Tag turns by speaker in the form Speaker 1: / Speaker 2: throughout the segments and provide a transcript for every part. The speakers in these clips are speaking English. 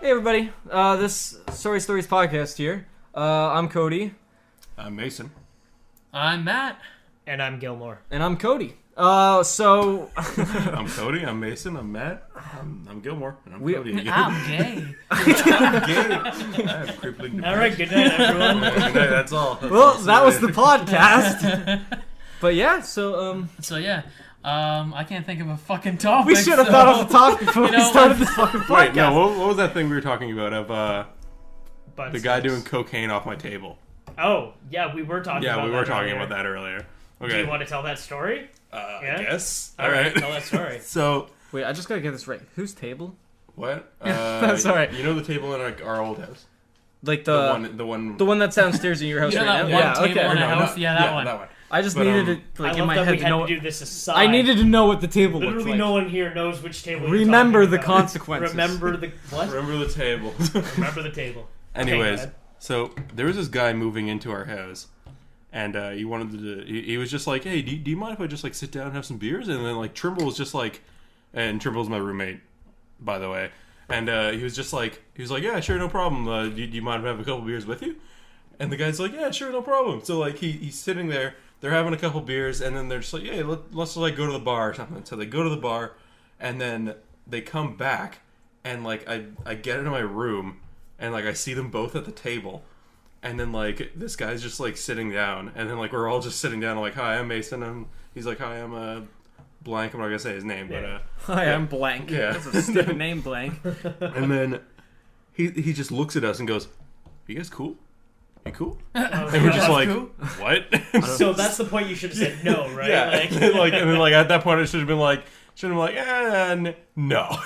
Speaker 1: Hey everybody, this Sorry Stories Podcast here. I'm Cody.
Speaker 2: I'm Mason.
Speaker 3: I'm Matt.
Speaker 4: And I'm Gilmore.
Speaker 1: And I'm Cody. So...
Speaker 2: I'm Cody, I'm Mason, I'm Matt, I'm Gilmore, and I'm Cody again.
Speaker 3: I'm gay.
Speaker 2: I'm gay. I have crippling depression.
Speaker 4: Alright, good night everyone.
Speaker 2: Good night, that's all.
Speaker 1: well, that was the podcast. But yeah, so,
Speaker 3: I can't think of a fucking topic.
Speaker 1: we should have thought of a topic before we started this fucking podcast.
Speaker 2: Wait, no, what was that thing we were talking about of the guy doing cocaine off my table?
Speaker 4: Oh, yeah, we were talking about that.
Speaker 2: Yeah, we were talking
Speaker 4: earlier.
Speaker 2: about that earlier. Okay.
Speaker 4: Do you want to tell that story?
Speaker 2: I guess.
Speaker 4: Alright, tell that story.
Speaker 2: So...
Speaker 1: Wait, I just gotta get this right. Whose table?
Speaker 2: What?
Speaker 1: Sorry.
Speaker 2: You know the table in our old house?
Speaker 1: Like
Speaker 2: The one
Speaker 1: that's downstairs in your house
Speaker 3: You know
Speaker 1: right
Speaker 3: that
Speaker 1: now?
Speaker 3: one table in a
Speaker 2: No,
Speaker 3: house? Yeah, that one.
Speaker 2: That one.
Speaker 1: I just
Speaker 2: But,
Speaker 1: needed to,
Speaker 4: I
Speaker 1: like, in
Speaker 4: love
Speaker 1: my
Speaker 4: that
Speaker 1: head
Speaker 4: we
Speaker 1: to
Speaker 4: had
Speaker 1: know...
Speaker 4: to do this aside.
Speaker 1: I needed to know what the table looked
Speaker 4: Literally
Speaker 1: like.
Speaker 4: no one here knows which table you're
Speaker 1: Remember
Speaker 4: talking
Speaker 1: the
Speaker 4: about.
Speaker 1: consequences.
Speaker 4: Remember the... What?
Speaker 2: Remember the table.
Speaker 4: Remember the table.
Speaker 2: Anyways,
Speaker 4: Okay,
Speaker 2: so there was this guy moving into our house, and he wanted to. He was just like, "Hey, do you mind if I just like sit down and have some beers?" And then like Trimble was just like, and Trimble's my roommate, by the way, and he was like, "Yeah, sure, no problem. Do you mind if I have a couple beers with you?" And the guy's like, "Yeah, sure, no problem." So like he's sitting there, they're having a couple beers, and then they're just like, "Hey, let's like go to the bar or something." So they go to the bar, and then they come back, and like I get into my room. And, like, I see them both at the table. And then, like, this guy's just, like, sitting down. And then, like, we're all just sitting down. I'm like, "Hi, I'm Mason." And he's like, "Hi, I'm blank." I'm not going to say his name, but...
Speaker 1: Hi, I'm blank.
Speaker 2: Yeah.
Speaker 1: That's a stupid name, blank.
Speaker 2: And then he just looks at us and goes, "You guys cool? You cool?" And we're just like,
Speaker 3: cool.
Speaker 2: "What?"
Speaker 4: So that's the point you should have said no, right?
Speaker 2: Yeah.
Speaker 4: Like,
Speaker 2: and then, like, at that point, it should have been like... no.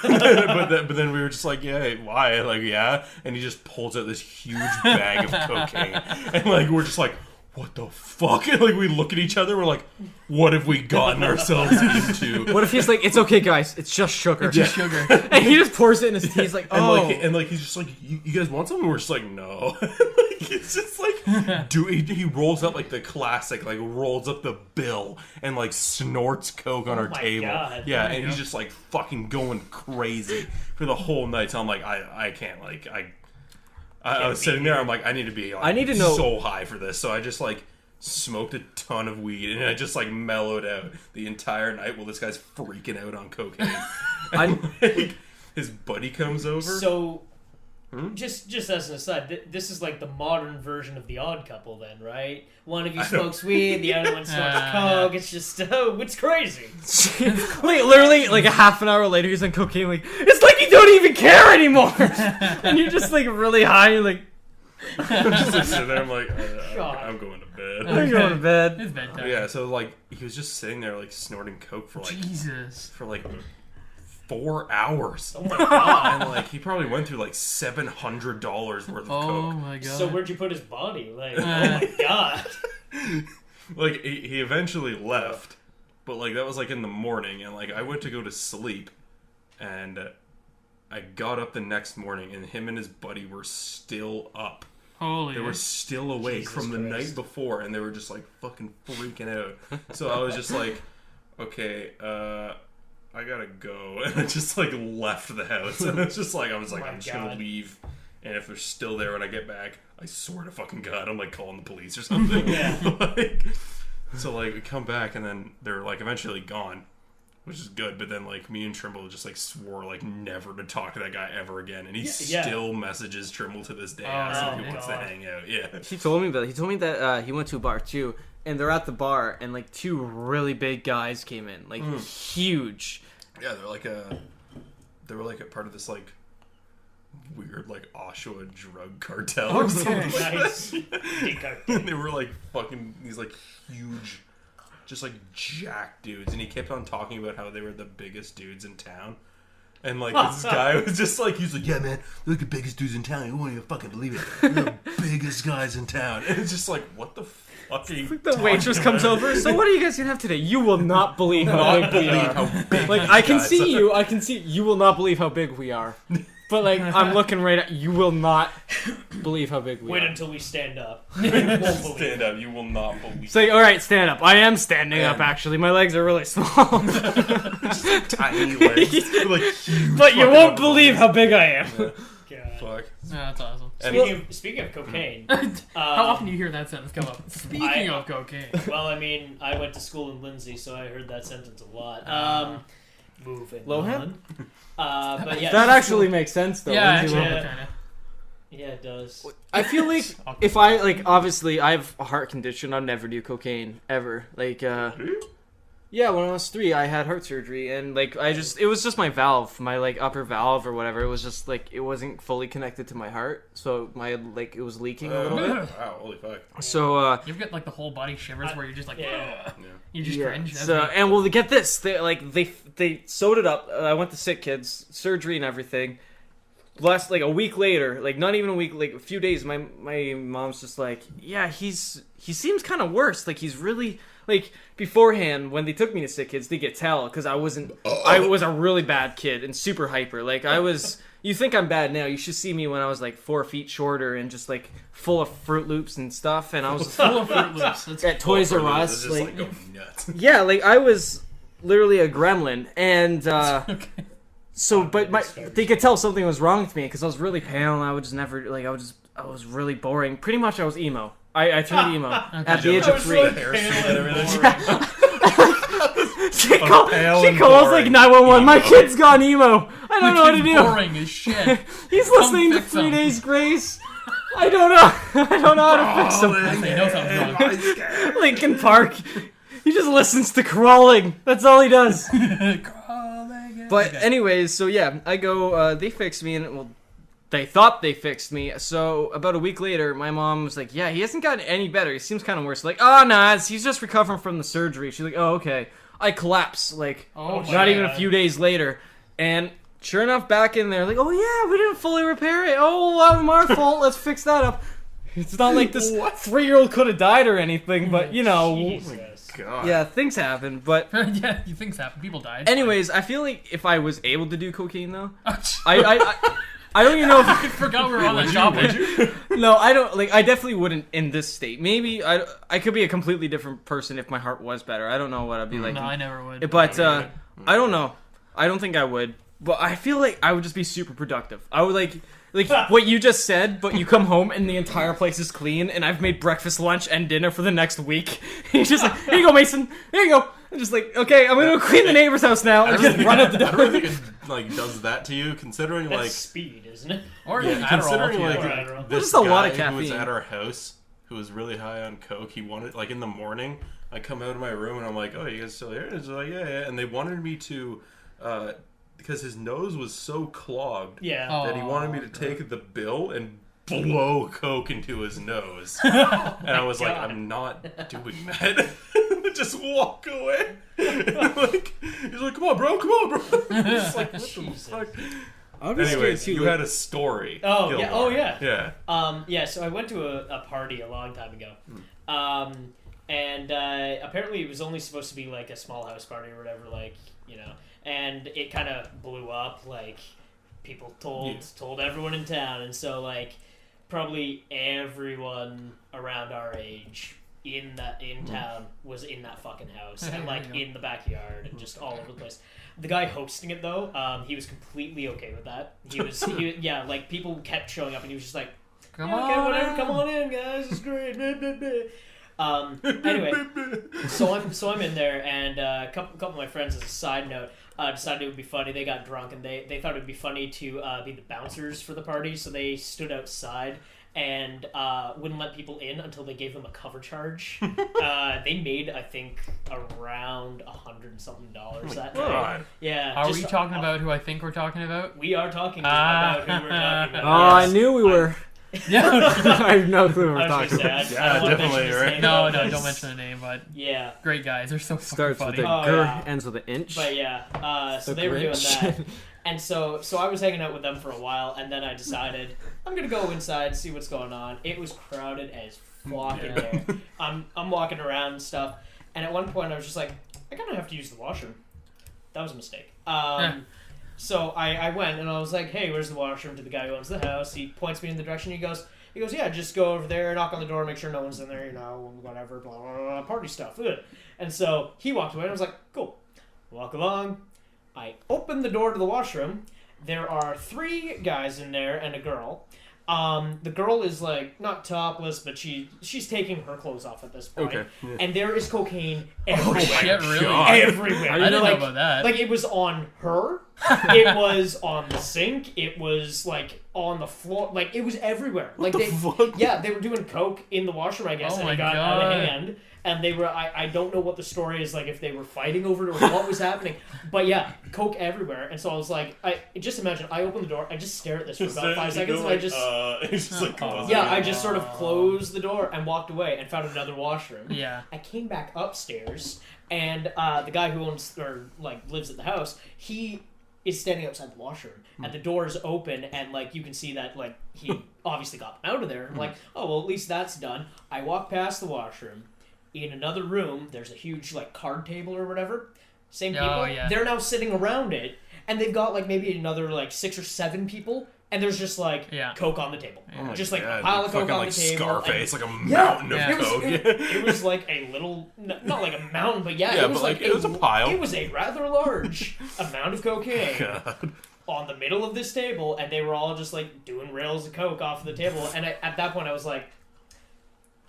Speaker 2: but then we were just like, "Yeah, why?" Like, yeah. And he just pulls out this huge bag of cocaine. And, like, we're just like, "What the fuck?" And, like, we look at each other. We're like, "What have we gotten ourselves into?"
Speaker 1: What if he's like, "It's okay, guys. It's just sugar."
Speaker 3: Just sugar.
Speaker 1: And he just pours it in his tea. He's like, "Oh."
Speaker 2: And like he's just like, you guys want something?" We're just like, "No." Like, it's just like, dude, he rolls up like the classic, like rolls up the bill and like snorts coke on our
Speaker 4: my
Speaker 2: table.
Speaker 4: God.
Speaker 2: Yeah, and he's just like fucking going crazy for the whole night. So I'm like, I can't, like, I was sitting there. I'm like, I need to be like,
Speaker 1: I need to know-
Speaker 2: so high for this. So I just like smoked a ton of weed and I just like mellowed out the entire night while this guy's freaking out on cocaine. Like, his buddy comes over.
Speaker 4: so, just as an aside, this is like the modern version of the Odd Couple then, right? One of you smokes weed, the other one snorts coke. It's just, it's crazy.
Speaker 1: Like, literally, like a half an hour later, he's on cocaine. Like, it's like you don't even care anymore. And you're just like really high. You're like,
Speaker 2: I'm just like sitting there. I'm like,
Speaker 4: God.
Speaker 2: I'm going to bed.
Speaker 1: I'm going to bed.
Speaker 3: It's bedtime.
Speaker 2: Yeah, so like he was just sitting there like snorting coke for like
Speaker 3: Jesus.
Speaker 2: 4 hours.
Speaker 4: Oh my god.
Speaker 2: And like he probably went through like $700 worth of
Speaker 3: Oh
Speaker 2: coke.
Speaker 3: my god.
Speaker 4: So where'd you put his body? Like, oh my god.
Speaker 2: Like he eventually left, but like that was like in the morning, and like I went to go to sleep, and I got up the next morning, and him and his buddy were still up.
Speaker 3: Holy.
Speaker 2: They were still awake
Speaker 4: Jesus
Speaker 2: from the
Speaker 4: Christ.
Speaker 2: night before, and they were just like fucking freaking out. So I was just like, okay, I gotta go, and I just like left the house, and it's just like I'm
Speaker 4: my
Speaker 2: just gonna
Speaker 4: God.
Speaker 2: leave, and if they're still there when I get back, I swear to fucking God, I'm like calling the police or something.
Speaker 4: Yeah.
Speaker 2: Like, so like we come back, and then they're like eventually gone, which is good. But then like me and Trimble just like swore like never to talk to that guy ever again, and he
Speaker 4: Yeah.
Speaker 2: still messages Trimble to this day,
Speaker 3: Oh,
Speaker 2: asking if he
Speaker 4: my
Speaker 2: wants to
Speaker 4: God.
Speaker 2: hang out. Yeah.
Speaker 1: He told me that he went to a bar too, and they're at the bar, and like two really big guys came in, like huge.
Speaker 2: Yeah, they were like a part of this like weird like Oshawa drug cartel or something.
Speaker 4: Nice.
Speaker 2: And they were like fucking these like huge, just like jack dudes, and he kept on talking about how they were the biggest dudes in town. And like this guy was just like, he's like, "Yeah, man, they're like the biggest dudes in town. You won't even fucking believe it. They're the biggest guys in town." And it's just like, what the fuck are you
Speaker 1: The
Speaker 2: talking
Speaker 1: waitress comes
Speaker 2: about?
Speaker 1: over. So what are you guys gonna have today? You will not believe how big we are.
Speaker 2: how big
Speaker 1: Like
Speaker 2: these
Speaker 1: I can
Speaker 2: guys
Speaker 1: see
Speaker 2: are.
Speaker 1: you. I can see you will not believe how big we are. But like I'm looking right at you. Will not believe how big we
Speaker 4: Wait
Speaker 1: are.
Speaker 4: until we stand up.
Speaker 2: Stand up. You will not believe.
Speaker 1: Say, all right, stand up. I am standing
Speaker 2: Man.
Speaker 1: up. Actually, my legs are really small.
Speaker 2: Tiny legs. Like, huge
Speaker 1: But you
Speaker 2: fucking
Speaker 1: won't
Speaker 2: arms.
Speaker 1: believe how big I am.
Speaker 4: God.
Speaker 2: fuck.
Speaker 3: that's awesome.
Speaker 4: Speaking of cocaine,
Speaker 3: How often do you hear that sentence come up? Speaking of cocaine.
Speaker 4: well, I mean, I went to school in Lindsay, so I heard that sentence a lot. Moving
Speaker 1: Lohan?
Speaker 4: on. But yeah,
Speaker 1: That actually makes sense, though.
Speaker 3: Yeah,
Speaker 1: Lindsay
Speaker 3: actually,
Speaker 1: Lohan.
Speaker 3: kind of.
Speaker 4: yeah, it does.
Speaker 1: I feel like if I, like, obviously, I have a heart condition. I'd never do cocaine, ever. Like, yeah, when I was 3, I had heart surgery, and, like, it was just my valve, my, like, upper valve or whatever. It was just, like, it wasn't fully connected to my heart, so it was leaking a little bit.
Speaker 2: Wow, holy fuck.
Speaker 1: So,
Speaker 3: You've got like the whole body shivers where you're just like,
Speaker 4: Yeah.
Speaker 3: you just cringe.
Speaker 1: So, and well, get this, they sewed it up. I went to sick kids, surgery and everything. Last, like, a week later, like, not even a week, like, a few days, my mom's just like, yeah, he seems kind of worse. Like, he's really, like, beforehand, when they took me to sick kids, they could tell, because I was a really bad kid and super hyper. Like, you think I'm bad now, you should see me when I was, like, 4 feet shorter and just, like, full of Fruit Loops and stuff, and I was
Speaker 3: full of Fruit Loops. That's
Speaker 1: at Toys R Us,
Speaker 2: Just,
Speaker 1: like,
Speaker 2: go nuts.
Speaker 1: yeah, like, I was literally a gremlin, and,
Speaker 3: okay.
Speaker 1: so, but they could tell something was wrong with me because I was really pale and I would just never, like, I was really boring. Pretty much I was emo. I turned emo at the age of 3. She calls like 911. My kid's gone emo. I don't know what to do.
Speaker 3: Boring as shit.
Speaker 1: He's listening to
Speaker 3: fix
Speaker 1: 3
Speaker 3: him.
Speaker 1: Days Grace. I don't know. I don't know how to fix him.
Speaker 3: He knows something's wrong.
Speaker 1: Linkin Park. He just listens to Crawling. That's all he does. But anyways, so yeah, I go, they fixed me, and, well, they thought they fixed me. So about a week later, my mom was like, yeah, he hasn't gotten any better. He seems kind of worse. Like, oh, nah, he's just recovering from the surgery. She's like, oh, okay. I collapse, like, not even a few days later. And sure enough, back in there, like, oh, yeah, we didn't fully repair it. Oh, well, our fault. Let's fix that up. It's not like this 3-year-old could have died or anything, but, you know.
Speaker 4: Jesus.
Speaker 2: God.
Speaker 1: Yeah, things happen, but...
Speaker 3: Yeah, things happen. People died.
Speaker 1: Anyways, I feel like if I was able to do cocaine, though, I don't even know if...
Speaker 3: I forgot we were on that topic.
Speaker 1: No, I don't, like, I definitely wouldn't in this state. Maybe I could be a completely different person if my heart was better. I don't know what I'd be like.
Speaker 3: No, I never would.
Speaker 1: But, I don't know. I don't think I would. But I feel like I would just be super productive. I would, like what you just said, but you come home and the entire place is clean, and I've made breakfast, lunch, and dinner for the next week. He's just like, here you go, Mason. There you go. I'm just like, okay, I'm gonna go clean the neighbor's house now. And just run out the door.
Speaker 2: I don't think it, like, does that to you, considering,
Speaker 4: That's
Speaker 2: like...
Speaker 4: speed, isn't it?
Speaker 3: Or
Speaker 2: Yeah,
Speaker 3: Adderall,
Speaker 2: considering,
Speaker 3: if you
Speaker 2: like,
Speaker 3: want.
Speaker 4: Adderall.
Speaker 2: this
Speaker 1: Just a lot of
Speaker 2: guy who was
Speaker 1: caffeine.
Speaker 2: at our house, who was really high on coke, he wanted, like, in the morning, I come out of my room and I'm like, oh, you guys still here? And it's like, yeah. And they wanted me to, because his nose was so clogged
Speaker 4: Yeah.
Speaker 2: that he wanted me to take the bill and blow coke into his nose. And I was like, I'm not doing that. Just walk away. Like, he's like, come on, bro. It's like, what the
Speaker 4: Jesus.
Speaker 2: fuck?
Speaker 1: I'll be
Speaker 2: Anyways,
Speaker 1: scared, too,
Speaker 2: you
Speaker 1: like-
Speaker 2: had a story.
Speaker 4: Oh,
Speaker 2: Gilmore.
Speaker 4: yeah. Oh, yeah.
Speaker 2: Yeah.
Speaker 4: Yeah, so I went to a party a long time ago. And apparently it was only supposed to be like a small house party or whatever, like, you know. And it kind of blew up, like, people told everyone in town. And so, like, probably everyone around our age in town was in that fucking house. And, like, in the backyard and just all over the place. The guy hosting it, though, he was completely okay with that. Yeah, like, people kept showing up and he was just like,
Speaker 3: Come
Speaker 4: yeah,
Speaker 3: on.
Speaker 4: okay, whatever, come on in, guys, it's great. Anyway, so I'm in there, and a couple of my friends, as a side note, decided it would be funny. They got drunk, and they thought it would be funny to be the bouncers for the party, so they stood outside and wouldn't let people in until they gave them a cover charge. They made, I think, around $100-something that
Speaker 2: God.
Speaker 4: night. Yeah.
Speaker 3: Are
Speaker 4: just
Speaker 3: we talking about who I think we're talking about?
Speaker 4: We are talking about who we're talking about.
Speaker 1: Oh, I
Speaker 4: yes.
Speaker 1: knew we were.
Speaker 3: Yeah.
Speaker 1: I have no clue what we're
Speaker 4: I was
Speaker 1: talking
Speaker 4: gonna
Speaker 1: about.
Speaker 4: say,
Speaker 2: Yeah,
Speaker 4: I don't wanna
Speaker 2: definitely,
Speaker 4: mention his
Speaker 2: right?
Speaker 4: name,
Speaker 3: No,
Speaker 4: but
Speaker 3: don't mention the name, but
Speaker 4: yeah.
Speaker 3: great guys. They're so fucking
Speaker 1: Starts with
Speaker 3: funny.
Speaker 1: a
Speaker 4: Oh,
Speaker 1: G,
Speaker 4: yeah.
Speaker 1: ends with an inch.
Speaker 4: But yeah, so
Speaker 1: The
Speaker 4: they were doing
Speaker 1: Grinch.
Speaker 4: that, and so I was hanging out with them for a while, and then I decided I'm gonna go inside, see what's going on. It was crowded as fuck in there. I'm walking around and stuff, and at one point I was just like, I kind of have to use the washroom. That was a mistake. So I went and I was like, hey, where's the washroom? To the guy who owns the house. He points me in the direction. He goes, yeah, just go over there, knock on the door, make sure no one's in there, you know, whatever, blah, blah, blah, party stuff. Ugh. And so he walked away, and I was like, cool. Walk along. I open the door to the washroom, there are 3 guys in there and a girl. The girl is like not topless, but she's taking her clothes off at this point.
Speaker 2: Okay. Yeah.
Speaker 4: And there is cocaine everywhere.
Speaker 3: Oh shit! Really?
Speaker 4: Everywhere.
Speaker 3: I didn't know about that.
Speaker 4: Like it was on her. It was on the sink. It was like on the floor. Like it was everywhere. Like
Speaker 2: What the fuck?
Speaker 4: Yeah, they were doing coke in the washroom, I guess,
Speaker 3: Oh
Speaker 4: and
Speaker 3: my
Speaker 4: it got
Speaker 3: God.
Speaker 4: out of hand. And they were, I don't know what the story is, like if they were fighting over it or what was happening. But yeah, coke everywhere. And so I was like, just imagine, I open the door, I just stare at this for about 5 seconds, and I just,
Speaker 2: it's just like,
Speaker 4: I just sort of closed the door and walked away and found another washroom.
Speaker 3: Yeah.
Speaker 4: I came back upstairs, and the guy who owns, or like lives at the house, he is standing outside the washroom, and the door is open, and like you can see that like he obviously got them out of there. I'm like, oh well, at least that's done. I walk past the washroom. In another room, there's a huge like card table or whatever. Same people.
Speaker 3: Oh, yeah.
Speaker 4: They're now sitting around it, and they've got like maybe another like 6 or 7 people, and there's just like coke on the table,
Speaker 2: Oh
Speaker 4: just
Speaker 2: my
Speaker 4: like
Speaker 2: God,
Speaker 4: a pile of coke
Speaker 2: fucking,
Speaker 4: on
Speaker 2: like
Speaker 4: the table.
Speaker 2: Scarface,
Speaker 4: and,
Speaker 2: like a mountain of coke.
Speaker 4: It was like a little, not like a mountain, but
Speaker 2: Yeah,
Speaker 4: it was
Speaker 2: but, like, it was a pile.
Speaker 4: It was a rather large amount of cocaine.
Speaker 2: God.
Speaker 4: On the middle of this table, and they were all just like doing rails of coke off of the table. And at that point, I was like,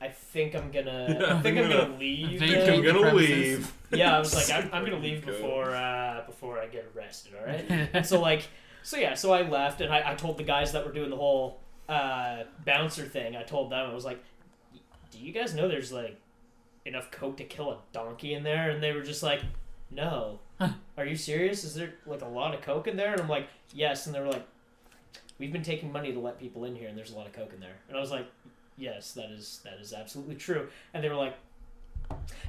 Speaker 4: I think I'm gonna leave.
Speaker 3: Vacate
Speaker 2: I'm gonna leave.
Speaker 4: Yeah, I was like, I'm gonna leave before I get arrested. All right. And so I left, and I told the guys that were doing the whole bouncer thing. I told them, I was like, do you guys know there's like enough coke to kill a donkey in there? And they were just like, no. Are you serious? Is there like a lot of coke in there? And I'm like, yes. And they were like, we've been taking money to let people in here, and there's a lot of coke in there. And I was like, yes, that is absolutely true. And they were like,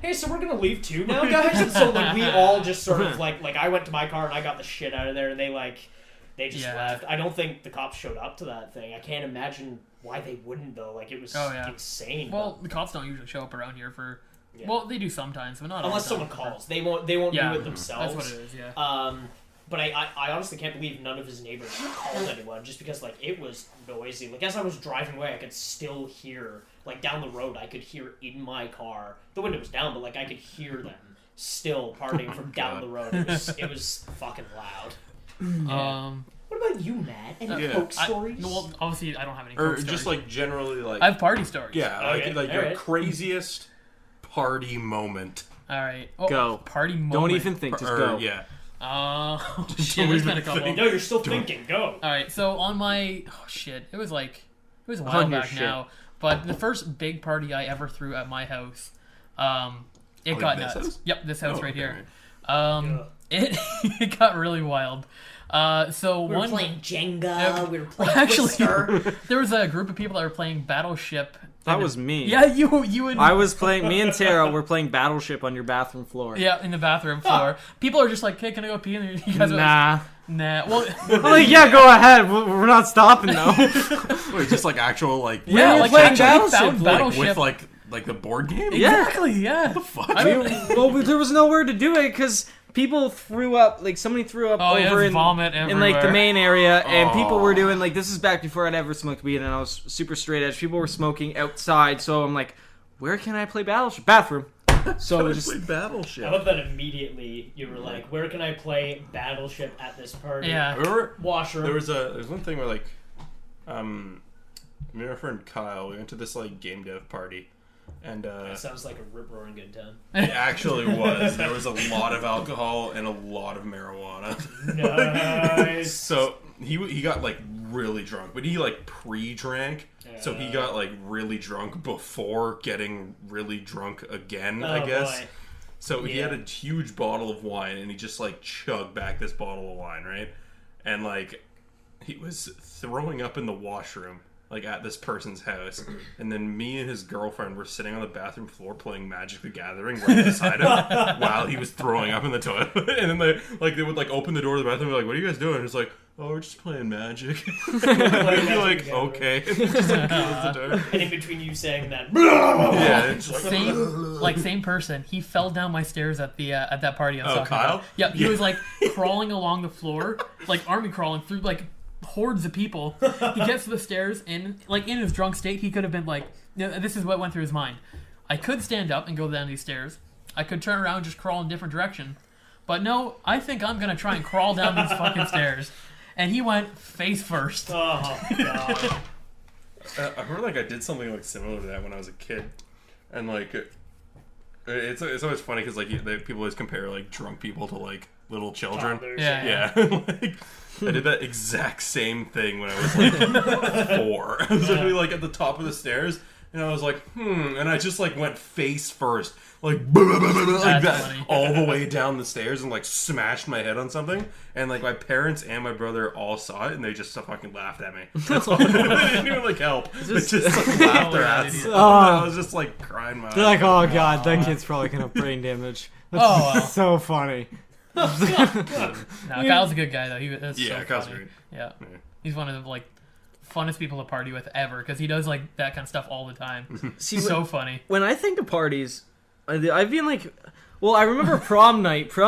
Speaker 4: hey, so we're gonna leave too now, guys? And so like we all just sort of like I went to my car and I got the shit out of there, and they just left. I don't think the cops showed up to that thing. I can't imagine why they wouldn't though. Like it was insane.
Speaker 3: Well, the cops don't usually show up around here for. Yeah. Well, they do sometimes, but not
Speaker 4: unless
Speaker 3: all the
Speaker 4: someone
Speaker 3: time.
Speaker 4: calls. They won't do it themselves.
Speaker 3: That's what it is. Yeah.
Speaker 4: But I honestly can't believe none of his neighbors called anyone, just because like it was noisy. Like as I was driving away, I could still hear like down the road. I could hear in my car. The window was down, but like I could hear them still partying from down the road. It was fucking loud. Yeah. What about you, Matt? Any coke stories?
Speaker 3: Well, obviously I don't have any.
Speaker 2: Or
Speaker 3: coke stories.
Speaker 2: just like generally like.
Speaker 3: I have party stories.
Speaker 2: Yeah,
Speaker 4: Okay,
Speaker 2: like your
Speaker 4: alright.
Speaker 2: craziest party moment.
Speaker 3: All right. Oh,
Speaker 1: Go.
Speaker 3: Party moment.
Speaker 1: Don't even think. Just go.
Speaker 2: Yeah.
Speaker 3: Shit, there's been a couple.
Speaker 4: No, you're still thinking. Go.
Speaker 3: All right, so on my it was a while
Speaker 1: On your
Speaker 3: back
Speaker 1: shit.
Speaker 3: now, but the first big party I ever threw at my house, it got
Speaker 2: this
Speaker 3: nuts.
Speaker 2: house?
Speaker 3: Yep, this house
Speaker 2: Oh,
Speaker 3: right
Speaker 2: okay.
Speaker 3: here.
Speaker 4: Yeah.
Speaker 3: It got really wild. So
Speaker 4: We were
Speaker 3: one
Speaker 4: playing Jenga.
Speaker 3: Yeah.
Speaker 4: We were playing
Speaker 3: actually
Speaker 4: Twister.
Speaker 3: there was a group of people that were playing Battleship.
Speaker 1: That was me.
Speaker 3: Yeah, you and
Speaker 1: I was playing. Me and Tara were playing Battleship on your bathroom floor.
Speaker 3: yeah in the bathroom floor. People are just like, "Hey, can I go pee?" And you guys are
Speaker 1: Nah.
Speaker 3: nah. Well,
Speaker 1: I'm like, yeah, go ahead. We're not stopping though.
Speaker 2: Wait, just like actual like.
Speaker 3: yeah,
Speaker 1: were
Speaker 3: like
Speaker 1: playing
Speaker 3: actually
Speaker 1: Battleship,
Speaker 3: found
Speaker 1: like,
Speaker 3: Battleship.
Speaker 2: With like the board game.
Speaker 3: Exactly, yeah.
Speaker 2: Fuck.
Speaker 3: I mean,
Speaker 1: well, there was nowhere to do it because people threw up. Like somebody threw up
Speaker 3: Oh, yeah,
Speaker 1: over
Speaker 3: there's
Speaker 1: in
Speaker 3: vomit
Speaker 1: in like the
Speaker 3: everywhere.
Speaker 1: main area, and people were doing like this is back before I'd ever smoked weed, and I was super straight edge. People were smoking outside, so I'm like, where can I play Battleship? Bathroom. So we just
Speaker 2: Play Battleship.
Speaker 4: I love that immediely you were like, where can I play Battleship at this party?
Speaker 3: yeah.
Speaker 2: Remember,
Speaker 4: Washroom.
Speaker 2: there was one thing where like, me and our friend Kyle, we went to this like game dev party, and
Speaker 4: That sounds like a rip-roaring good time.
Speaker 2: it actually was. There was a lot of alcohol and a lot of marijuana.
Speaker 4: Nice.
Speaker 2: So he got like really drunk, but he like pre-drank. So he got like really drunk before getting really drunk again, I
Speaker 4: Oh,
Speaker 2: guess.
Speaker 4: boy.
Speaker 2: So he
Speaker 4: Yeah.
Speaker 2: had a huge bottle of wine, and he just like chugged back this bottle of wine, right? And like he was throwing up in the washroom, like at this person's house. And then me and his girlfriend were sitting on the bathroom floor playing Magic the Gathering right beside him while he was throwing up in the toilet. And then they would like open the door to the bathroom and be like, "What are you guys doing?" And it's like, "Oh, we're just playing Magic." And I'd be like, "Okay." Just like close the door.
Speaker 4: And in between you saying that,
Speaker 2: Yeah, it's like,
Speaker 3: Same person. He fell down my stairs at the at that party I was talking
Speaker 2: Kyle?
Speaker 3: about. Yep, he was like crawling along the floor, like army crawling through like hordes of people. He gets to the stairs and like in his drunk state, he could have been like, this is what went through his mind. I could stand up and go down these stairs. I could turn around and just crawl in a different direction. But no, I think I'm gonna try and crawl down these fucking stairs. and he went face first.
Speaker 4: Oh god.
Speaker 2: I remember like I did something like similar to that when I was a kid, and like it's always funny because like people always compare like drunk people to like little children.
Speaker 3: Yeah.
Speaker 2: Like, I did that exact same thing when I was like 4. I was literally like at the top of the stairs, and I was like, and I just like went face first, like like that,
Speaker 3: funny.
Speaker 2: all the way down the stairs, and like smashed my head on something. And like my parents and my brother all saw it, and they just fucking laughed at me. That's all. They didn't even like help. They just like laughed their asses off. I was just like crying my eyes.
Speaker 1: They're like, oh god, that kid's probably gonna have brain damage. That's so funny.
Speaker 3: No, Kyle's a good guy though. That's so
Speaker 2: Kyle's
Speaker 3: funny.
Speaker 2: great.
Speaker 3: Yeah, he's one of the like funnest people to party with ever because he does like that kind of stuff all the time.
Speaker 1: See,
Speaker 3: so funny.
Speaker 1: When I think of parties, I've been like, well, I remember prom night.
Speaker 3: I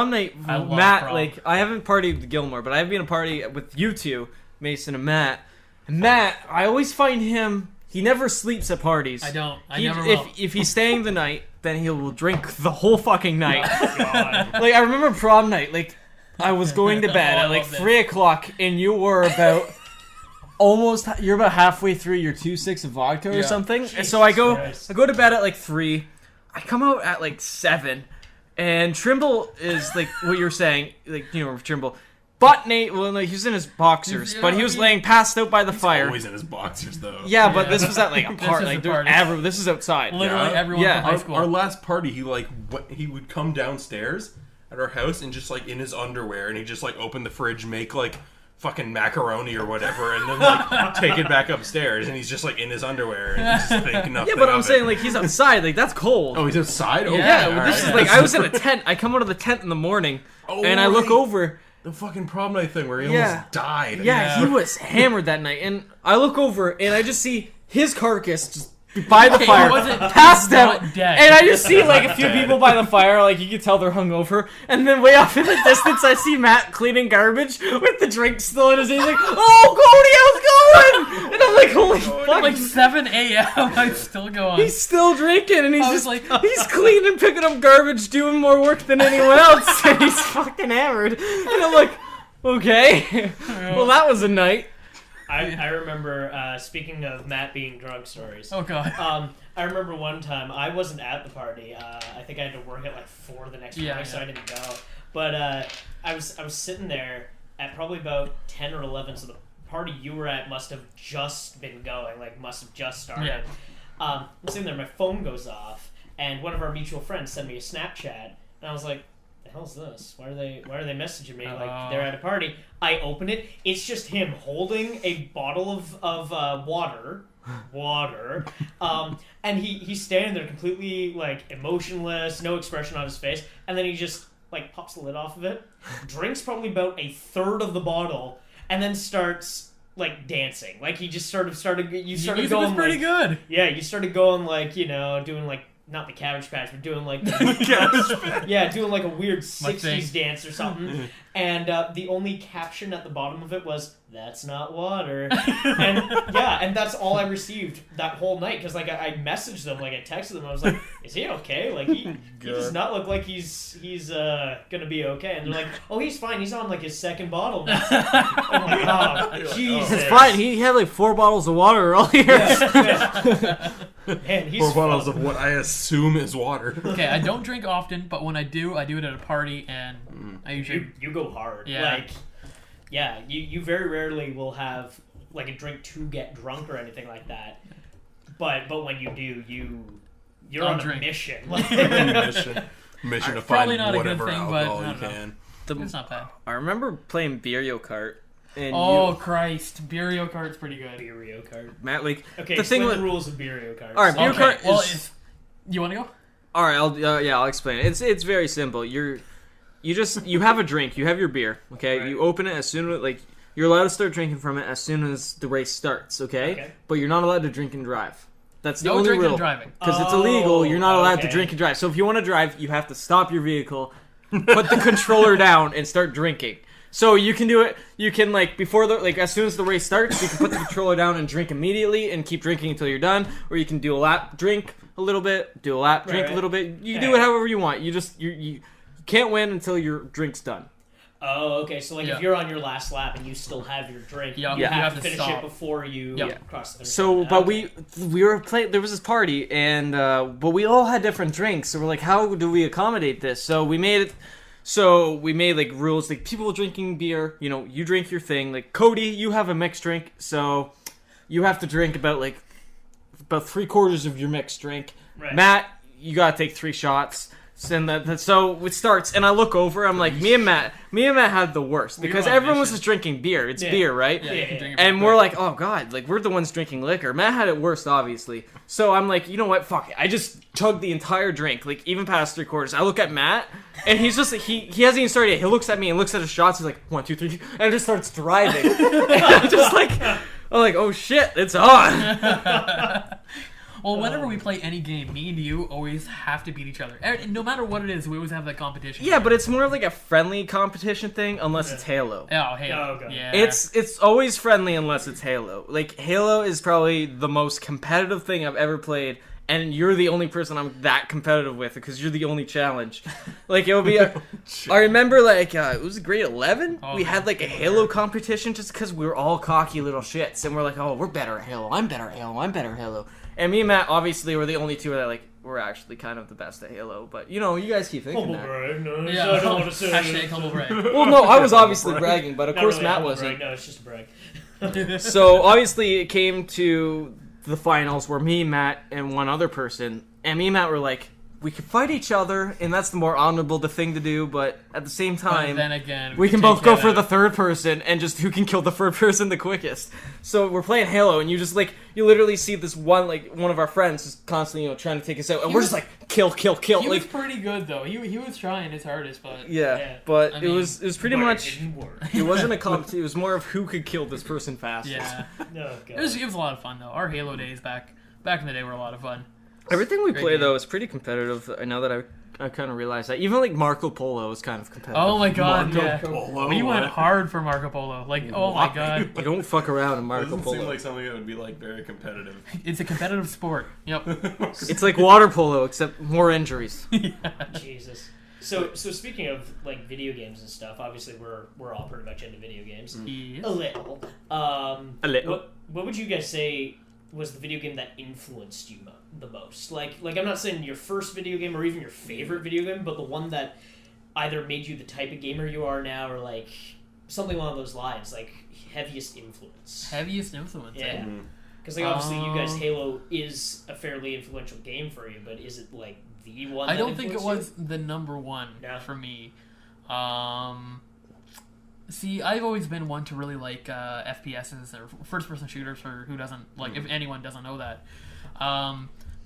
Speaker 3: love
Speaker 1: Matt,
Speaker 3: prom.
Speaker 1: like, I haven't partied with Gilmore, but I've been a party with you two, Mason and Matt. And Matt, I always find him, he never sleeps at parties.
Speaker 3: I don't. I never will.
Speaker 1: If he's staying the night, then he will drink the whole fucking night.
Speaker 4: God.
Speaker 1: Like, I remember prom night, like, I was going to bed at like 3 o'clock, and you were about you're about halfway through your 2.6 of vodka or something. And so I go to bed at like 3. I come out at like 7, and Trimble is like what you're saying, like, you know, Trimble. But Nate, well, no, he was in his boxers, but he was laying passed out by the fire.
Speaker 2: Always in his boxers though.
Speaker 1: Yeah, but this was at like a party.
Speaker 3: This is
Speaker 1: Like,
Speaker 3: a party.
Speaker 1: this is outside.
Speaker 3: Literally everyone
Speaker 1: Yeah.
Speaker 3: from high school.
Speaker 2: Our last party, he would come downstairs at our house and just like in his underwear, and he just like open the fridge, make like fucking macaroni or whatever, and then like take it back upstairs, and he's just like in his underwear and just think nothing.
Speaker 1: Yeah, but I'm
Speaker 2: of
Speaker 1: saying
Speaker 2: it.
Speaker 1: like he's outside. Like, that's cold.
Speaker 2: Oh, he's outside. Okay,
Speaker 3: Yeah,
Speaker 1: Yeah,
Speaker 2: all
Speaker 1: this
Speaker 2: right.
Speaker 1: is like I was in a tent. I come out of the tent in the morning,
Speaker 2: Oh,
Speaker 1: and I look
Speaker 2: right.
Speaker 1: over.
Speaker 2: The fucking prom night thing where he
Speaker 1: Yeah.
Speaker 2: almost died.
Speaker 1: Yeah, he was hammered that night, and I look over and I just see his carcass just by the fire, passed out,
Speaker 3: dead.
Speaker 1: and I just see like a few people by the fire, like you can tell they're hungover, and then way off in the distance I see Matt cleaning garbage with the drink still in his hand. He's like, "Oh, Cody, how's it going?" And I'm like, "Holy fuck!"
Speaker 3: like 7 a.m. I'm still going.
Speaker 1: He's still drinking, and he's
Speaker 3: I was
Speaker 1: just
Speaker 3: like-
Speaker 1: he's cleaning, picking up garbage, doing more work than anyone else, and he's fucking hammered. And I'm like, okay, well that was a night.
Speaker 4: I remember, speaking of Matt being drunk stories.
Speaker 3: Oh god.
Speaker 4: I remember one time, I wasn't at the party. I think I had to work at like 4 the next morning, so I didn't go. But I was sitting there at probably about 10 or 11, so the party you were at must have just been going, like must have just started.
Speaker 3: Yeah.
Speaker 4: I'm sitting there, my phone goes off, and one of our mutual friends sent me a Snapchat, and I was like, the hell's this? Why are they messaging me like they're at a party? I open it. It's just him holding a bottle of water, and he's standing there completely like emotionless, no expression on his face, and then he just like pops the lid off of it, drinks probably about a third of the bottle, and then starts like dancing. Like he just started. You started
Speaker 3: Music
Speaker 4: going
Speaker 3: was pretty
Speaker 4: like,
Speaker 3: good.
Speaker 4: Yeah, you started going like, you know, doing like. Not the Cabbage Patch, but doing like yeah, doing like a weird 60s dance or something. And the only caption at the bottom of it was, "That's not water." And yeah, and that's all I received that whole night, because like I messaged them, like I texted them, I was like, "Is he okay? Like he does not look like he's gonna be okay." And they're like, "Oh, he's fine. He's on like his second bottle now." I'm like, "Oh, Jesus."
Speaker 1: It's fine. He had like 4 bottles of water earlier.
Speaker 4: Yeah. Man, he's
Speaker 2: 4 bottles of what I assume is water.
Speaker 3: Okay, I don't drink often, but when I do it at a party, and I usually
Speaker 4: you go hard.
Speaker 3: Yeah.
Speaker 4: Like, yeah, you very rarely will have like a drink to get drunk or anything like that. But when you do, you're
Speaker 3: Don't
Speaker 4: on
Speaker 3: drink.
Speaker 4: a mission. Like,
Speaker 2: Mission to
Speaker 3: Probably
Speaker 2: find
Speaker 3: not a good
Speaker 2: whatever
Speaker 3: thing, but
Speaker 2: alcohol
Speaker 3: I
Speaker 2: you
Speaker 3: don't know.
Speaker 2: can.
Speaker 3: it's not bad.
Speaker 1: I remember playing Mario Kart, and
Speaker 3: Oh Christ, Mario Kart's pretty good.
Speaker 4: Mario Kart.
Speaker 1: Matt, like
Speaker 4: Okay,
Speaker 1: the thing
Speaker 4: explain
Speaker 1: with
Speaker 4: the rules of Mario Kart.
Speaker 1: All right, Mario
Speaker 3: Okay,
Speaker 1: Kart
Speaker 3: well,
Speaker 1: is.
Speaker 3: you want to go?
Speaker 1: All right, I'll explain it. It's very simple. You have a drink. You have your beer. Okay,
Speaker 4: Right.
Speaker 1: you open it as soon as like you're allowed to start drinking from it as soon as the race starts. Okay, but you're not allowed to drink and drive. That's the
Speaker 3: No
Speaker 1: only
Speaker 3: drinking
Speaker 1: rule.
Speaker 3: and driving.
Speaker 1: Because it's illegal. You're not allowed to
Speaker 4: okay.
Speaker 1: drink and drive. So if you want to drive, you have to stop your vehicle, put the controller down, and start drinking. So you can do it. You can like before the as soon as the race starts, you can put the controller down and drink immediately, and keep drinking until you're done. Or you can do a lap, drink a little bit, do a lap, drink
Speaker 4: Right.
Speaker 1: a little bit. You do it however you want. You can't win until your drink's done.
Speaker 4: Oh, okay. So like
Speaker 3: Yeah.
Speaker 4: if you're on your last lap and you still have your drink,
Speaker 3: Yeah,
Speaker 4: you
Speaker 3: you
Speaker 4: have
Speaker 3: have
Speaker 4: to
Speaker 3: to
Speaker 4: finish
Speaker 3: stop.
Speaker 4: it before you
Speaker 3: Yep.
Speaker 4: cross the finish
Speaker 1: So,
Speaker 4: line.
Speaker 1: but
Speaker 4: Okay.
Speaker 1: we were playing. There was this party, and but we all had different drinks. So we're like, how do we accommodate this? So we made it. So we made like rules, like people drinking beer. You know, you drink your thing. Like Cody, you have a mixed drink, so you have to drink about 3/4 of your mixed drink.
Speaker 4: Right.
Speaker 1: Matt, you gotta take 3 shots. So it starts, and I look over. I'm like, me and Matt had the worst because
Speaker 3: on
Speaker 1: everyone was
Speaker 3: mission.
Speaker 1: just drinking beer. It's
Speaker 4: Yeah.
Speaker 1: beer, right?
Speaker 3: Yeah,
Speaker 4: Yeah,
Speaker 3: you can
Speaker 4: yeah.
Speaker 3: drink it
Speaker 1: And
Speaker 3: pretty
Speaker 1: we're
Speaker 3: quick.
Speaker 1: like, oh god, like we're the ones drinking liquor. Matt had it worst, obviously. So I'm like, you know what? Fuck it. I just chugged the entire drink, like even past 3/4. I look at Matt, and he's just he hasn't even started yet. He looks at me and looks at his shots. He's like 1, 2, 3, and just starts driving. And I'm just like, oh shit, it's on.
Speaker 3: Well, whenever we play any game, me and you always have to beat each other. No matter what it is, we always have that competition.
Speaker 1: Yeah, but it's more of like a friendly competition thing, unless it's Halo.
Speaker 3: Oh, hey.
Speaker 4: Oh, okay.
Speaker 3: Yeah.
Speaker 1: It's always friendly unless it's Halo. Like Halo is probably the most competitive thing I've ever played, and you're the only person I'm that competitive with because you're the only challenge. Like it'll be I remember like it was grade 11.
Speaker 3: Oh,
Speaker 1: we
Speaker 3: man.
Speaker 1: had like a Halo competition just because we were all cocky little shits, and we're like, oh, we're better at Halo. I'm better at Halo. I'm better at Halo. And me and Matt obviously were the only two that like were actually kind of the best at Halo. But you know, you guys keep thinking
Speaker 4: Humble
Speaker 1: that.
Speaker 4: brag, no,
Speaker 3: Yeah.
Speaker 4: I don't want to say
Speaker 3: Hashtag humble brag.
Speaker 1: Well, no, I was obviously bragging, but of
Speaker 4: Not
Speaker 1: course
Speaker 4: really
Speaker 1: Matt
Speaker 4: humble
Speaker 1: wasn't.
Speaker 4: brag, no, it's just a brag.
Speaker 1: So obviously it came to the finals where me, Matt, and one other person, and me and Matt were like, we could fight each other, and that's the more honorable thing to do, but at the same
Speaker 3: But
Speaker 1: time,
Speaker 3: then again,
Speaker 1: we can
Speaker 3: take
Speaker 1: both go
Speaker 3: care
Speaker 1: for
Speaker 3: of
Speaker 1: the
Speaker 3: that.
Speaker 1: third person, and just who can kill the third person the quickest. So we're playing Halo, and you just like, you literally see this one of our friends just constantly, trying to take us out, and we're just like, kill.
Speaker 3: He was
Speaker 1: Like,
Speaker 3: pretty good though. He was trying his hardest, but
Speaker 1: yeah, but
Speaker 3: I
Speaker 1: it
Speaker 3: mean,
Speaker 1: was pretty
Speaker 4: But
Speaker 1: much,
Speaker 4: It didn't work.
Speaker 1: it wasn't a competition, it was more of who could kill this person fastest.
Speaker 3: yeah,
Speaker 4: No,
Speaker 3: it was a lot of fun though. Our Halo days back in the day were a lot of fun.
Speaker 1: Everything we
Speaker 3: Great
Speaker 1: play
Speaker 3: game.
Speaker 1: though is pretty competitive. I know that I kind of realized that. Even like Marco Polo is kind of competitive.
Speaker 3: Oh my god,
Speaker 2: Marco
Speaker 3: yeah.
Speaker 2: Polo,
Speaker 3: We went
Speaker 2: what?
Speaker 3: hard for Marco Polo. Like, oh my
Speaker 2: Why?
Speaker 3: god,
Speaker 1: You don't fuck around in
Speaker 2: It
Speaker 1: Marco
Speaker 2: doesn't
Speaker 1: Polo.
Speaker 2: seem like something that would be like very competitive.
Speaker 3: it's a competitive sport. Yep.
Speaker 1: It's like water polo except more injuries.
Speaker 4: Jesus. So speaking of like video games and stuff, obviously we're all pretty much into video games.
Speaker 3: Yes.
Speaker 4: A little.
Speaker 1: A little.
Speaker 4: What would you guys say was the video game that influenced you the most? Like I'm not saying your first video game or even your favorite video game, but the one that either made you the type of gamer you are now, or like something along those lines, like heaviest influence.
Speaker 3: Heaviest influence.
Speaker 4: Yeah.
Speaker 3: Eh?
Speaker 4: Because like obviously you guys, Halo is a fairly influential game for you, but is it like the one?
Speaker 3: I
Speaker 4: that
Speaker 3: don't think it
Speaker 4: influenced
Speaker 3: was the number one
Speaker 4: Yeah.
Speaker 3: for me. See, I've always been one to really like FPSs or first-person shooters. For who doesn't like, if anyone doesn't know that.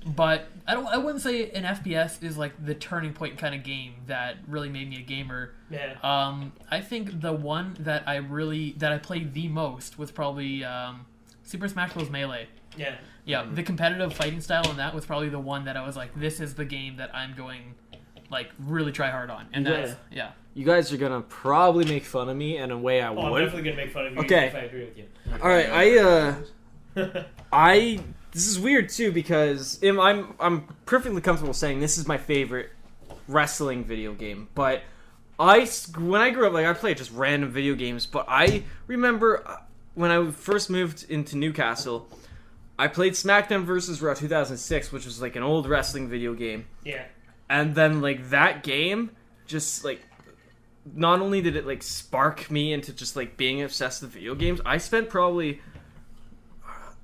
Speaker 3: But I wouldn't say an FPS is like the turning point kind of game that really made me a gamer.
Speaker 4: you? Yeah.
Speaker 3: I think the one that I played the most was probably Super Smash Bros. Melee.
Speaker 4: Yeah.
Speaker 3: Yeah, the competitive fighting style in that was probably the one that I was like, this is the game that I'm going, like, really try hard on. And that's, yeah.
Speaker 1: You guys are gonna probably make fun of me in a way I
Speaker 4: Oh, I'm
Speaker 1: would.
Speaker 4: definitely gonna make fun of you
Speaker 1: Okay.
Speaker 4: if I agree with you.
Speaker 1: All right, this is weird too because I'm perfectly comfortable saying this is my favorite wrestling video game. But when I grew up, like I played just random video games. But I remember when I first moved into Newcastle, I played SmackDown vs. Raw 2006, which was like an old wrestling video game.
Speaker 4: Yeah.
Speaker 1: And then like that game just like not only did it like spark me into just like being obsessed with video games, I spent probably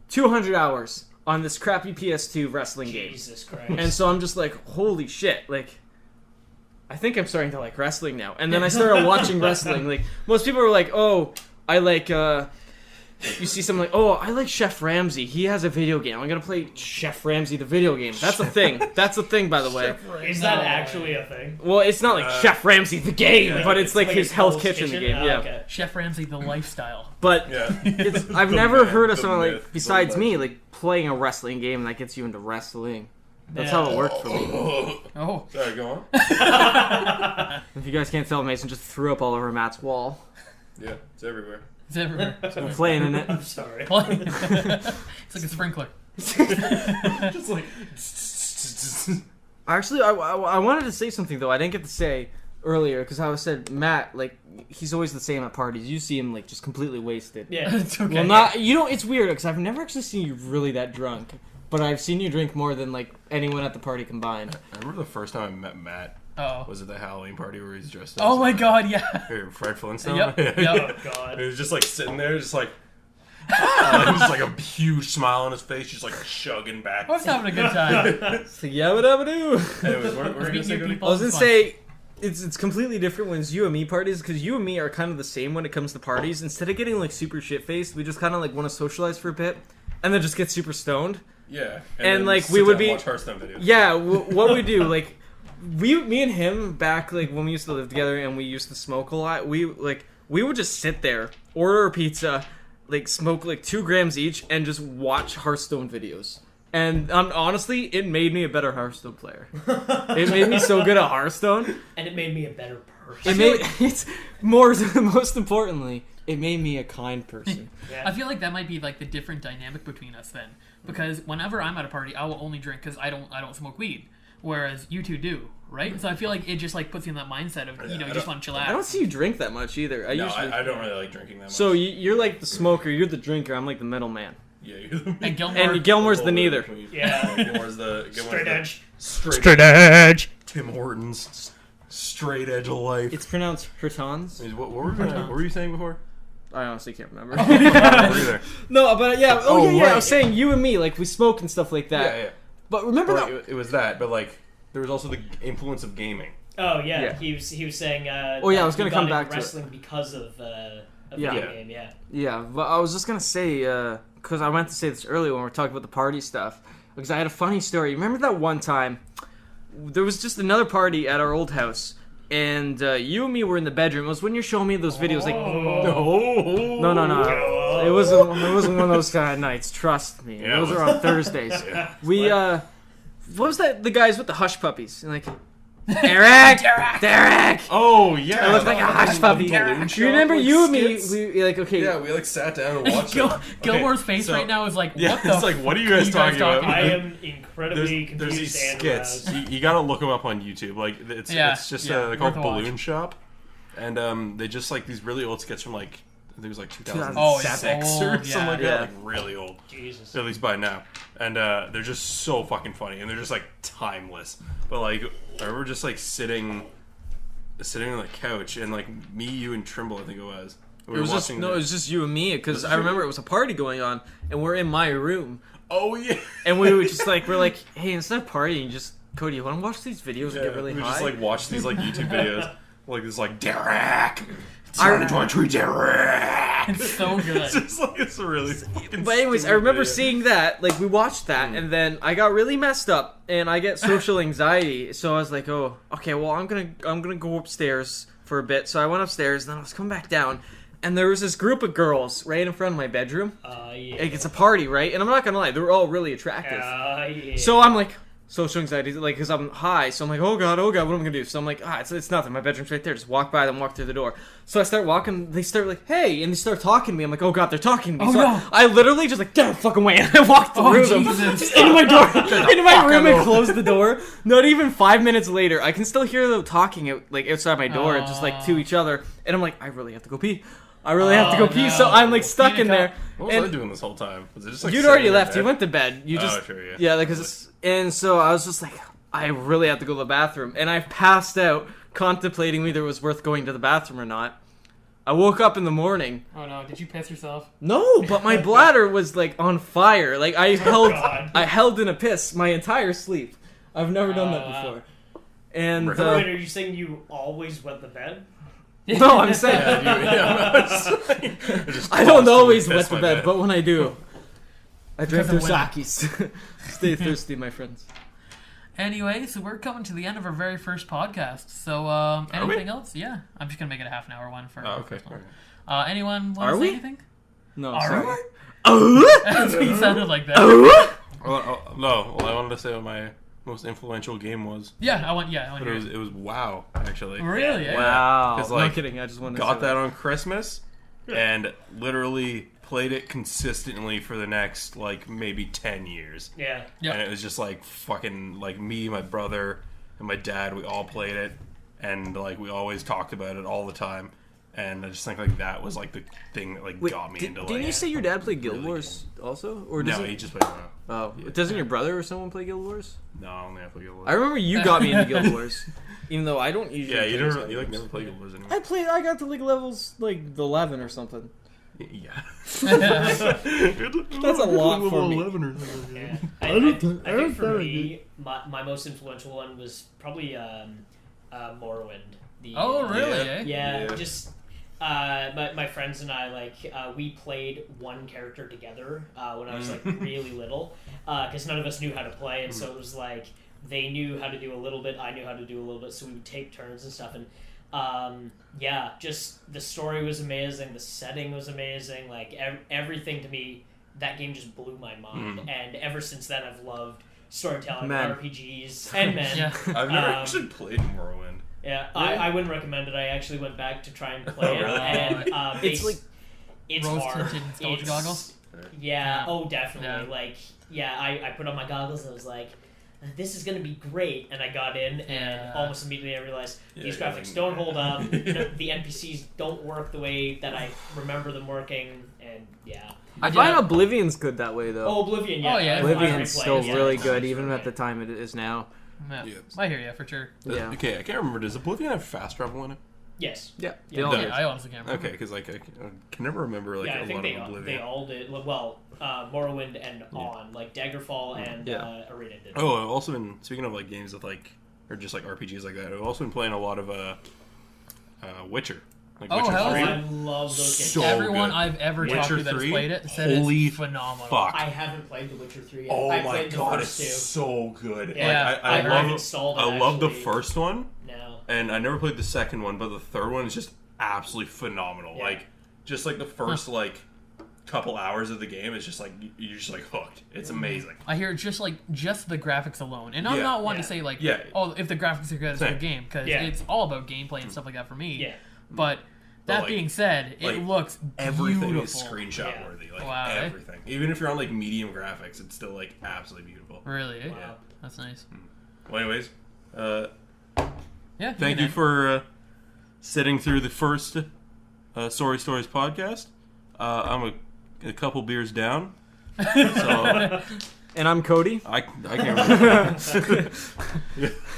Speaker 1: 200 hours on this crappy PS2 wrestling game.
Speaker 4: Jesus Christ.
Speaker 1: And so I'm just like, holy shit, like I think I'm starting to like wrestling now. And then I started watching wrestling. Like most people were like, "Oh, I like you see someone like, "Oh, I like Chef Ramsay. He has a video game. I'm going to play Chef Ramsay the video game." That's a thing. That's a thing, by the way.
Speaker 4: Is that actually a thing?
Speaker 1: Well, it's not like Chef Ramsay the game,
Speaker 2: yeah.
Speaker 1: but it's like his Hell's Kitchen, the game.
Speaker 4: Oh,
Speaker 1: Yeah.
Speaker 4: okay.
Speaker 3: Chef Ramsay, the lifestyle.
Speaker 1: But
Speaker 2: Yeah.
Speaker 1: I've
Speaker 2: The
Speaker 1: never
Speaker 2: man,
Speaker 1: heard of
Speaker 2: the
Speaker 1: someone
Speaker 2: myth,
Speaker 1: like
Speaker 2: the
Speaker 1: besides me
Speaker 2: legend.
Speaker 1: like playing a wrestling game that gets you into wrestling. That's
Speaker 4: Yeah.
Speaker 1: how it worked for me.
Speaker 3: Oh.
Speaker 2: Sorry, go on.
Speaker 1: If you guys can't tell, Mason just threw up all over Matt's wall.
Speaker 2: Yeah, it's everywhere.
Speaker 3: It's everywhere.
Speaker 1: I'm playing in it.
Speaker 4: I'm sorry.
Speaker 3: It's like a sprinkler.
Speaker 2: Just like.
Speaker 1: Actually, I wanted to say something though. I didn't get to say. earlier because I said Matt, like, he's always the same at parties. You see him like just completely wasted.
Speaker 4: Yeah.
Speaker 3: It's okay.
Speaker 1: Well, not you know. It's weird because I've never actually seen you really that drunk, but I've seen you drink more than like anyone at the party combined.
Speaker 2: I remember the first time I met Matt.
Speaker 3: Oh.
Speaker 2: Was it the Halloween party where he's dressed as
Speaker 3: Oh my god, yeah.
Speaker 2: Fred Flintstone?
Speaker 3: Yep.
Speaker 2: Yeah.
Speaker 3: Yep.
Speaker 4: Oh god.
Speaker 2: He was just like sitting there, just like, he was like a huge smile on his face, just like chugging back.
Speaker 3: I was having a good time.
Speaker 1: It's like, yeah, what do?
Speaker 2: Anyways, what were you gonna say, Cody?
Speaker 3: people.
Speaker 1: I was gonna
Speaker 3: Fun.
Speaker 1: say it's completely different when it's you and me parties because you and me are kind of the same when it comes to parties. Instead of getting like super shit faced, we just kind of like want to socialize for a bit and then just get super stoned.
Speaker 2: Yeah.
Speaker 1: And,
Speaker 2: then
Speaker 1: like,
Speaker 2: sit
Speaker 1: we would
Speaker 2: down and
Speaker 1: be-
Speaker 2: watch Hearthstone videos.
Speaker 1: Yeah, what we do like me and him back like when we used to live together and we used to smoke a lot. We would just sit there, order a pizza, like smoke like 2 grams each, and just watch Hearthstone videos. And honestly, it made me a better Hearthstone player. It made me so good at Hearthstone.
Speaker 4: And it made me a better person.
Speaker 1: It made it's more most importantly, it made me a kind person.
Speaker 3: I feel like that might be like the different dynamic between us then, because whenever I'm at a party, I will only drink because I don't smoke weed, whereas you two do, right? So I feel like it just like puts you in that mindset of you just want to chill out.
Speaker 1: I don't see you drink that much either.
Speaker 2: No, I don't really like drinking that much.
Speaker 1: So you're like the smoker, you're the drinker. I'm like the middleman.
Speaker 2: Yeah, you're the
Speaker 3: And Gilmore,
Speaker 1: And Gilmore's the neither.
Speaker 4: Yeah.
Speaker 2: Gilmore's the
Speaker 4: Straight edge.
Speaker 2: Straight
Speaker 1: edge.
Speaker 2: Tim Hortons. Straight edge of life.
Speaker 1: It's pronounced Hurtons.
Speaker 2: What were you saying before?
Speaker 1: I honestly can't remember.
Speaker 2: Either.
Speaker 1: No, but yeah.
Speaker 2: Oh,
Speaker 1: yeah.
Speaker 2: right.
Speaker 1: I was saying you and me, like we smoke and stuff like that.
Speaker 2: Yeah.
Speaker 1: But remember
Speaker 2: Well,
Speaker 1: that?
Speaker 2: it was that, but like there was also the influence of gaming.
Speaker 4: Oh yeah.
Speaker 1: Yeah.
Speaker 4: He was saying.
Speaker 1: Oh, yeah, I was
Speaker 4: he
Speaker 1: gonna
Speaker 4: got
Speaker 1: come
Speaker 4: into
Speaker 1: back to it.
Speaker 4: wrestling because of a
Speaker 1: Yeah.
Speaker 4: video game. Yeah.
Speaker 1: Yeah, but I was just gonna say because I meant to say this earlier when we were talking about the party stuff. Because I had a funny story. Remember that one time there was just another party at our old house, and you and me were in the bedroom. It was when you're showing me those videos, like no. It wasn't one of those kind of nights. Trust me.
Speaker 2: Yeah,
Speaker 1: Those
Speaker 2: it
Speaker 1: are on Thursdays. We what was that? The guys with the hush puppies, and like Derek.
Speaker 2: Oh yeah,
Speaker 1: I look like a hush puppy. You remember you and me? We like okay.
Speaker 2: Yeah, we like sat down and watched it.
Speaker 3: Gilmore's face right now is like, what
Speaker 2: Yeah,
Speaker 3: the
Speaker 2: it's like, what are you guys talking about?
Speaker 4: I am incredibly
Speaker 2: There's
Speaker 4: confused
Speaker 2: these
Speaker 4: and
Speaker 2: skits.
Speaker 4: aroused.
Speaker 2: You gotta look them up on YouTube. Like it's just they're called
Speaker 3: worth a watch.
Speaker 2: Balloon Shop, and they just like these really old skits from like I think it was like 2006
Speaker 3: Oh, yeah.
Speaker 2: or something like
Speaker 1: Yeah.
Speaker 2: that, like really old.
Speaker 4: Jesus.
Speaker 2: At least by now, and they're just so fucking funny, and they're just like timeless. But like I remember just like sitting on the couch, and like me, you, and Trimble, I think it was. We
Speaker 1: It
Speaker 2: were
Speaker 1: was just
Speaker 2: watching
Speaker 1: no, it was just you and me because I remember it was a party going on, and we're in my room,
Speaker 2: Oh yeah.
Speaker 1: and we were just like we're like, hey, instead of partying, just Cody, you want to watch these videos and get really
Speaker 2: we
Speaker 1: high?
Speaker 2: just like watch these like YouTube videos, like this like Derek. Derek.
Speaker 3: It's so good.
Speaker 2: It's just like it's really fucking.
Speaker 1: But anyways, I
Speaker 2: stupid
Speaker 1: remember
Speaker 2: video.
Speaker 1: seeing that, like we watched that, and then I got really messed up, and I get social anxiety. So I was like, oh, okay, well I'm gonna go upstairs for a bit. So I went upstairs, and then I was coming back down, and there was this group of girls right in front of my bedroom.
Speaker 4: Yeah.
Speaker 1: Like it's a party, right? And I'm not gonna lie, they were all really attractive.
Speaker 4: Yeah.
Speaker 1: So I'm like, social anxiety, like, because I'm high. So I'm like, oh god, what am I gonna do? So I'm like, it's nothing. My bedroom's right there. Just walk by them, walk through the door. So I start walking. They start like, hey, and they start talking to me. I'm like, oh god, they're talking to me.
Speaker 3: Oh,
Speaker 1: so
Speaker 3: no.
Speaker 1: I literally just like, get the fucking way. And I walked through them
Speaker 3: Jesus.
Speaker 1: into my door, into my room, and closed the door. Not even 5 minutes later, I can still hear them talking outside my door, just like to each other. And I'm like, I really have to go pee. I really have to go pee.
Speaker 3: no.
Speaker 1: So I'm like stuck
Speaker 3: Pee
Speaker 1: in
Speaker 3: to
Speaker 1: there.
Speaker 2: What was
Speaker 1: And
Speaker 2: I doing this whole time? Was it just like
Speaker 1: you'd
Speaker 2: sitting
Speaker 1: already
Speaker 2: in
Speaker 1: left.
Speaker 2: bed?
Speaker 1: You went to bed. You just
Speaker 2: sure, yeah.
Speaker 1: yeah, like and so I was just like, I really have to go to the bathroom, and I passed out contemplating whether it was worth going to the bathroom or not. I woke up in the morning.
Speaker 3: Oh no, did you piss yourself?
Speaker 1: No, but my bladder was like on fire. Like I
Speaker 4: God.
Speaker 1: held in a piss my entire sleep. I've never done that
Speaker 4: wow.
Speaker 1: before. And
Speaker 2: Really?
Speaker 4: Wait, are you saying you always wet the bed?
Speaker 1: no, I'm saying I don't always wet the bed, but when I do, I drink their
Speaker 3: Because of
Speaker 1: sakis. Stay thirsty, my friends.
Speaker 3: Anyway, so we're coming to the end of our very first podcast. So, anything else? Yeah, I'm just gonna make it a half an hour one for
Speaker 2: Oh,
Speaker 3: our
Speaker 2: okay.
Speaker 3: first one. Anyone want
Speaker 1: Are
Speaker 3: to say
Speaker 1: we?
Speaker 3: anything?
Speaker 1: No,
Speaker 3: Are
Speaker 1: sorry.
Speaker 3: we?
Speaker 1: Oh,
Speaker 3: That's what you sounded like that.
Speaker 2: Well, I wanted to say what my most influential game was,
Speaker 3: Yeah, I want. Yeah, I want
Speaker 2: but
Speaker 3: to hear
Speaker 2: it was WoW actually.
Speaker 3: Really? Yeah.
Speaker 1: wow.
Speaker 2: 'Cause,
Speaker 1: No
Speaker 2: like,
Speaker 1: kidding. I just wanted to
Speaker 2: Got
Speaker 1: say
Speaker 2: that on Christmas, and literally played it consistently for the next like maybe 10 years.
Speaker 4: Yeah.
Speaker 3: Yeah.
Speaker 2: And it was just like fucking like me, my brother, and my dad. We all played it, and like we always talked about it all the time. And I just think like that was like the thing that like got me into like.
Speaker 1: Didn't you say your dad played Guild Wars also, or does
Speaker 2: No, he just played.
Speaker 1: Oh,
Speaker 2: Yeah.
Speaker 1: Doesn't your brother or someone play Guild Wars?
Speaker 2: No, I only have to Guild Wars.
Speaker 1: I remember you got me into Guild Wars, even though I don't usually.
Speaker 2: Yeah, you
Speaker 1: play
Speaker 2: don't. You like never play Guild Wars anymore.
Speaker 1: I got to like levels like 11 or something.
Speaker 2: Yeah.
Speaker 1: That's a lot for me.
Speaker 4: Yeah. I think for me, my most influential one was probably Morrowind.
Speaker 3: Oh, really? Eh?
Speaker 4: Yeah, just my friends and I, like, we played one character together when I was, like, really little, because none of us knew how to play, and so it was, like, they knew how to do a little bit, I knew how to do a little bit, so we would take turns and stuff, and, yeah, just the story was amazing, the setting was amazing, like, everything to me, that game just blew my mind, and ever since then I've loved storytelling, RPGs, and men.
Speaker 3: Yeah.
Speaker 2: I've never actually played Morrowind.
Speaker 4: Yeah,
Speaker 2: Really?
Speaker 4: I wouldn't recommend it. I actually went back to try and play it, and
Speaker 1: It's like
Speaker 4: it's
Speaker 3: rose-tinted
Speaker 4: hard.
Speaker 3: nostalgia goggles?
Speaker 4: Yeah, oh definitely.
Speaker 3: Yeah.
Speaker 4: Like, yeah, I put on my goggles and I was like, this is gonna be great, and I got in, and almost immediately I realized these graphics don't hold up. The NPCs don't work the way that I remember them working, and yeah.
Speaker 1: I find Oblivion's good that way though.
Speaker 4: Oh, Oblivion, yeah.
Speaker 3: Oh, yeah.
Speaker 1: Oblivion's still really
Speaker 4: it's
Speaker 1: good,
Speaker 4: really
Speaker 1: even
Speaker 4: good.
Speaker 1: at the time it is now.
Speaker 3: Yeah.
Speaker 2: Yeah.
Speaker 3: I hear you, for sure.
Speaker 1: Yeah.
Speaker 2: Okay, I can't remember. Does Oblivion have fast travel in it?
Speaker 4: Yes.
Speaker 1: Yeah, they
Speaker 4: Yeah.
Speaker 1: all
Speaker 2: Yeah.
Speaker 1: do.
Speaker 3: I honestly can't remember.
Speaker 2: Okay, because like I can never remember like
Speaker 4: Yeah, I
Speaker 2: a
Speaker 4: think
Speaker 2: lot of Oblivion.
Speaker 4: they all did. Well, Morrowind and on, like Daggerfall and Arena did.
Speaker 2: Oh, I've also been speaking of like games with like or just like RPGs like that. I've also been playing a lot of Witcher. Like
Speaker 3: Oh,
Speaker 2: Witcher
Speaker 3: hell
Speaker 2: 3.
Speaker 3: yeah.
Speaker 4: I love those games.
Speaker 2: So
Speaker 3: Everyone
Speaker 2: good.
Speaker 3: I've ever talked
Speaker 2: Witcher
Speaker 3: to that's
Speaker 2: 3?
Speaker 3: played it said
Speaker 2: Holy
Speaker 3: it's phenomenal.
Speaker 2: fuck.
Speaker 4: I haven't played The Witcher 3 yet.
Speaker 2: Oh
Speaker 4: I
Speaker 2: my
Speaker 4: played the
Speaker 2: god,
Speaker 4: first
Speaker 2: it's
Speaker 4: two.
Speaker 2: so good.
Speaker 4: Yeah,
Speaker 2: Like, I
Speaker 4: I've
Speaker 2: love
Speaker 4: installed it,
Speaker 2: I love the
Speaker 4: actually.
Speaker 2: first one,
Speaker 4: No.
Speaker 2: and I never played the second one, but the third one is just absolutely phenomenal.
Speaker 4: Yeah.
Speaker 2: Like, just like the first like couple hours of the game is just like you're just like hooked. It's amazing.
Speaker 3: I hear just the graphics alone, and I'm
Speaker 2: Yeah.
Speaker 3: not one to
Speaker 4: Yeah.
Speaker 3: say like,
Speaker 2: Yeah.
Speaker 3: oh, if the graphics are good, it's a
Speaker 2: Same.
Speaker 3: good game, because
Speaker 4: Yeah.
Speaker 3: it's all about gameplay and stuff like that for me.
Speaker 4: Yeah.
Speaker 3: But that
Speaker 2: like-
Speaker 3: being said,
Speaker 2: like,
Speaker 3: it looks
Speaker 2: Everything
Speaker 3: beautiful.
Speaker 2: is screenshot
Speaker 4: Yeah.
Speaker 2: worthy. Like
Speaker 3: Wow, eh?
Speaker 2: everything. Even if you're on like medium graphics, it's still like absolutely beautiful.
Speaker 3: Really? Eh?
Speaker 4: Wow.
Speaker 3: That's nice.
Speaker 2: Well, anyways,
Speaker 3: Yeah.
Speaker 2: thank you for sitting through the first Sorry Stories podcast. I'm a couple beers down, so
Speaker 1: And I'm Cody.
Speaker 2: I can't remember.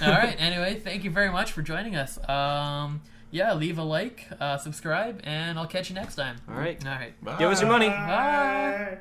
Speaker 3: All right. Anyway, thank you very much for joining us. Yeah, leave a like, subscribe, and I'll catch you next time.
Speaker 1: All right.
Speaker 3: All right.
Speaker 2: Bye.
Speaker 1: Give us your money.
Speaker 3: Bye.